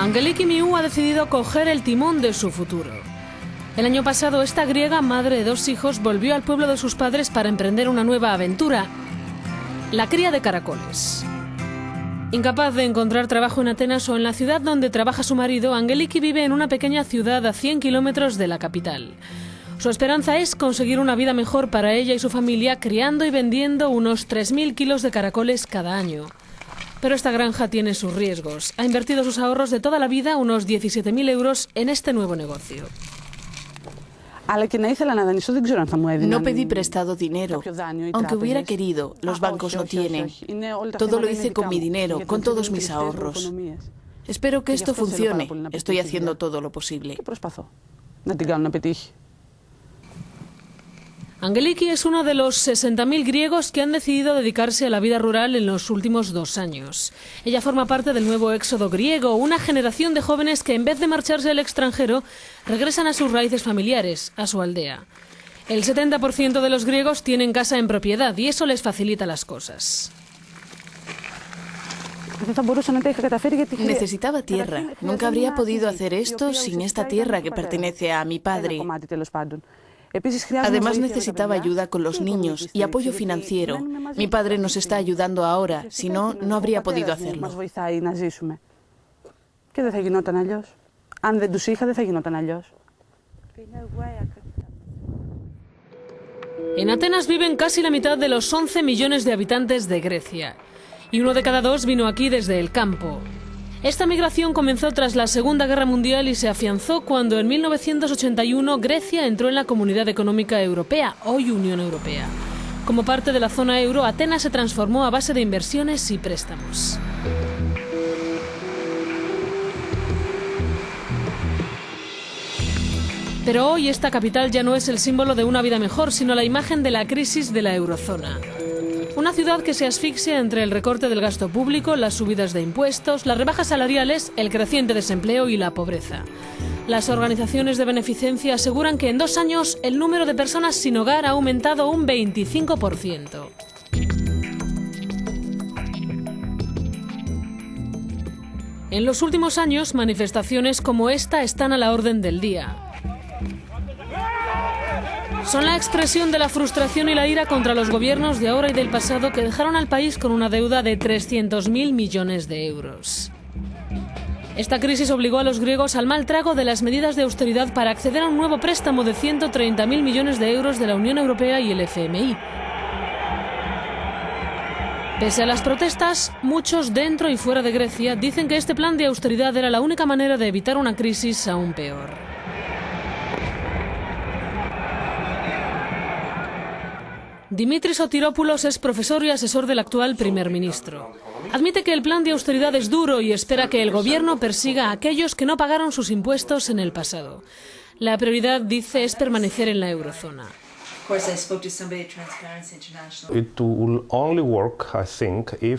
Angeliki Miu ha decidido coger el timón de su futuro. El año pasado, esta griega, madre de 2 hijos, volvió al pueblo de sus padres para emprender una nueva aventura: la cría de caracoles. Incapaz de encontrar trabajo en Atenas o en la ciudad donde trabaja su marido, Angeliki vive en una pequeña ciudad a 100 kilómetros de la capital. Su esperanza es conseguir una vida mejor para ella y su familia, criando y vendiendo unos 3.000 kilos de caracoles cada año. Pero esta granja tiene sus riesgos. Ha invertido sus ahorros de toda la vida, unos 17.000 euros, en este nuevo negocio. No pedí prestado dinero, aunque hubiera querido. Los bancos no tienen. Todo lo hice con mi dinero, con todos mis ahorros. Espero que esto funcione. Estoy haciendo todo lo posible. Angeliki es uno de los 60.000 griegos que han decidido dedicarse a la vida rural en los últimos 2 años. Ella forma parte del nuevo éxodo griego, una generación de jóvenes que en vez de marcharse al extranjero, regresan a sus raíces familiares, a su aldea. El 70% de los griegos tienen casa en propiedad y eso les facilita las cosas. Necesitaba tierra. Nunca habría podido hacer esto sin esta tierra que pertenece a mi padre. Además, necesitaba ayuda con los niños y apoyo financiero. Mi padre nos está ayudando ahora, si no, no habría podido hacerlo. En Atenas viven casi la mitad de los 11 millones de habitantes de Grecia. Y 1 de cada 2 vino aquí desde el campo. Esta migración comenzó tras la Segunda Guerra Mundial y se afianzó cuando en 1981 Grecia entró en la Comunidad Económica Europea, hoy Unión Europea. Como parte de la zona euro, Atenas se transformó a base de inversiones y préstamos. Pero hoy esta capital ya no es el símbolo de una vida mejor, sino la imagen de la crisis de la eurozona. Una ciudad que se asfixia entre el recorte del gasto público, las subidas de impuestos, las rebajas salariales, el creciente desempleo y la pobreza. Las organizaciones de beneficencia aseguran que en 2 años el número de personas sin hogar ha aumentado un 25%. En los últimos años, manifestaciones como esta están a la orden del día. Son la expresión de la frustración y la ira contra los gobiernos de ahora y del pasado que dejaron al país con una deuda de 300.000 millones de euros. Esta crisis obligó a los griegos al mal trago de las medidas de austeridad para acceder a un nuevo préstamo de 130.000 millones de euros de la Unión Europea y el FMI. Pese a las protestas, muchos dentro y fuera de Grecia dicen que este plan de austeridad era la única manera de evitar una crisis aún peor. Dimitris Sotiropoulos es profesor y asesor del actual primer ministro. Admite que el plan de austeridad es duro y espera que el gobierno persiga a aquellos que no pagaron sus impuestos en el pasado. La prioridad, dice, es permanecer en la eurozona.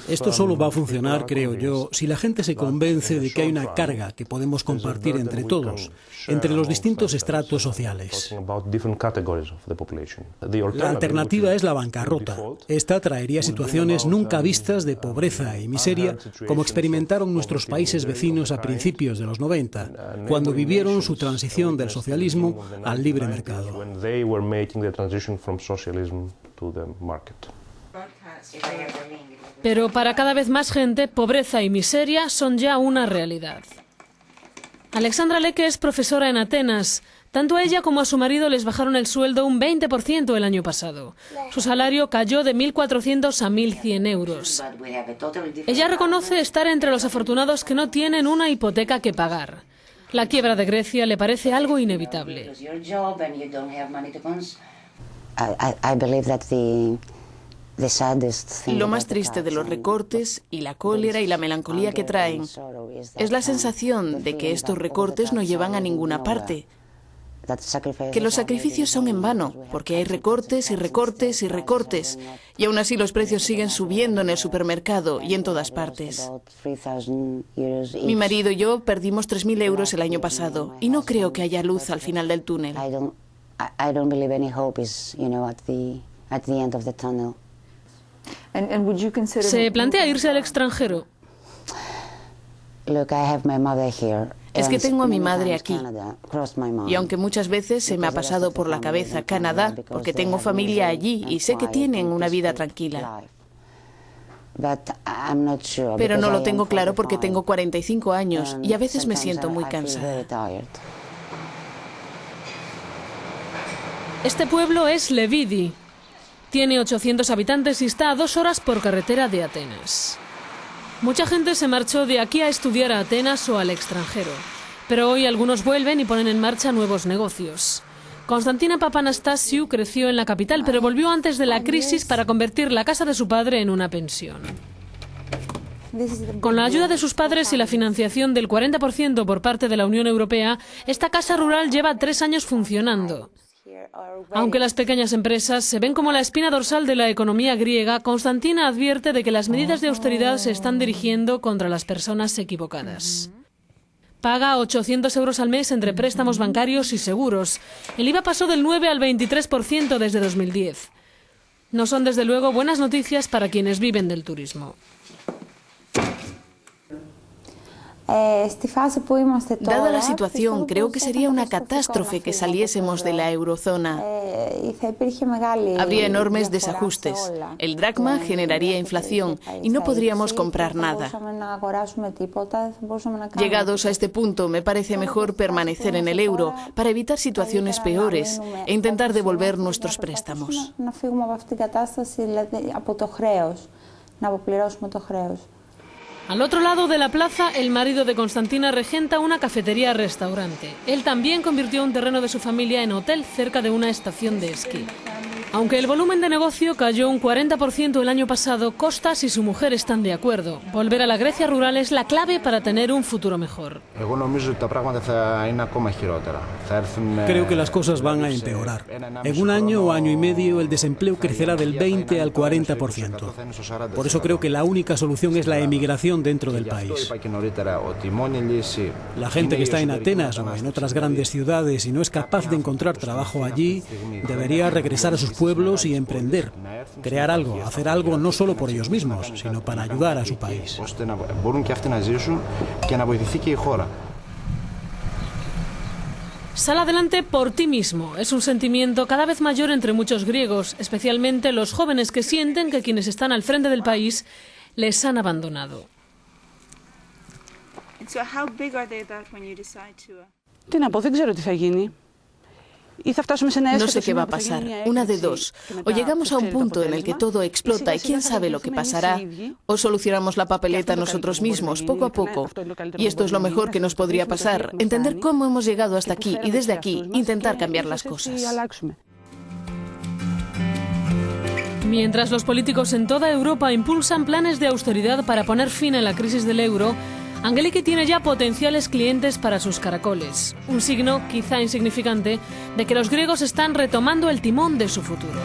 Esto solo va a funcionar, creo yo, si la gente se convence de que hay una carga que podemos compartir entre todos, entre los distintos estratos sociales. La alternativa es la bancarrota. Esta traería situaciones nunca vistas de pobreza y miseria, como experimentaron nuestros países vecinos a principios de los 90, cuando vivieron su transición del socialismo al libre mercado. Pero para cada vez más gente, pobreza y miseria son ya una realidad. Alexandra Leke es profesora en Atenas. Tanto a ella como a su marido les bajaron el sueldo un 20% el año pasado. Su salario cayó de 1.400 a 1.100 euros. Ella reconoce estar entre los afortunados que no tienen una hipoteca que pagar. La quiebra de Grecia le parece algo inevitable. Lo más triste de los recortes y la cólera y la melancolía que traen es la sensación de que estos recortes no llevan a ninguna parte, que los sacrificios son en vano, porque hay recortes y recortes y recortes, y aún así los precios siguen subiendo en el supermercado y en todas partes. Mi marido y yo perdimos 3.000 euros el año pasado, y no creo que haya luz al final del túnel. ¿Se plantea irse al extranjero? Es que tengo a mi madre aquí. Y aunque muchas veces se me ha pasado por la cabeza Canadá, porque tengo familia allí y sé que tienen una vida tranquila. Pero no lo tengo claro porque tengo 45 años y a veces me siento muy cansada. Este pueblo es Levidi. Tiene 800 habitantes y está a 2 horas por carretera de Atenas. Mucha gente se marchó de aquí a estudiar a Atenas o al extranjero, pero hoy algunos vuelven y ponen en marcha nuevos negocios. Constantina Papanastasiou creció en la capital, pero volvió antes de la crisis para convertir la casa de su padre en una pensión. Con la ayuda de sus padres y la financiación del 40% por parte de la Unión Europea, esta casa rural lleva 3 años funcionando. Aunque las pequeñas empresas se ven como la espina dorsal de la economía griega, Constantina advierte de que las medidas de austeridad se están dirigiendo contra las personas equivocadas. Paga 800 euros al mes entre préstamos bancarios y seguros. El IVA pasó del 9 al 23% desde 2010. No son desde luego buenas noticias para quienes viven del turismo. Dada la situación, creo que sería una catástrofe que saliésemos de la eurozona. Habría enormes desajustes. El dracma generaría inflación y no podríamos comprar nada. Llegados a este punto, me parece mejor permanecer en el euro para evitar situaciones peores e intentar devolver nuestros préstamos. Al otro lado de la plaza, el marido de Constantina regenta una cafetería-restaurante. Él también convirtió un terreno de su familia en hotel cerca de una estación de esquí. Aunque el volumen de negocio cayó un 40% el año pasado, Kostas y su mujer están de acuerdo. Volver a la Grecia rural es la clave para tener un futuro mejor. Creo que las cosas van a empeorar. En un año o año y medio el desempleo crecerá del 20 al 40%. Por eso creo que la única solución es la emigración dentro del país. La gente que está en Atenas o en otras grandes ciudades y no es capaz de encontrar trabajo allí, debería regresar a sus pueblos y emprender, crear algo, hacer algo no solo por ellos mismos, sino para ayudar a su país. Sal adelante por ti mismo. Es un sentimiento cada vez mayor entre muchos griegos, especialmente los jóvenes que sienten que quienes están al frente del país les han abandonado. No sé qué va a pasar. Una de dos. O llegamos a un punto en el que todo explota y quién sabe lo que pasará, o solucionamos la papeleta nosotros mismos, poco a poco. Y esto es lo mejor que nos podría pasar, entender cómo hemos llegado hasta aquí y desde aquí intentar cambiar las cosas. Mientras los políticos en toda Europa impulsan planes de austeridad para poner fin a la crisis del euro, Angeliki tiene ya potenciales clientes para sus caracoles. Un signo, quizá insignificante, de que los griegos están retomando el timón de su futuro.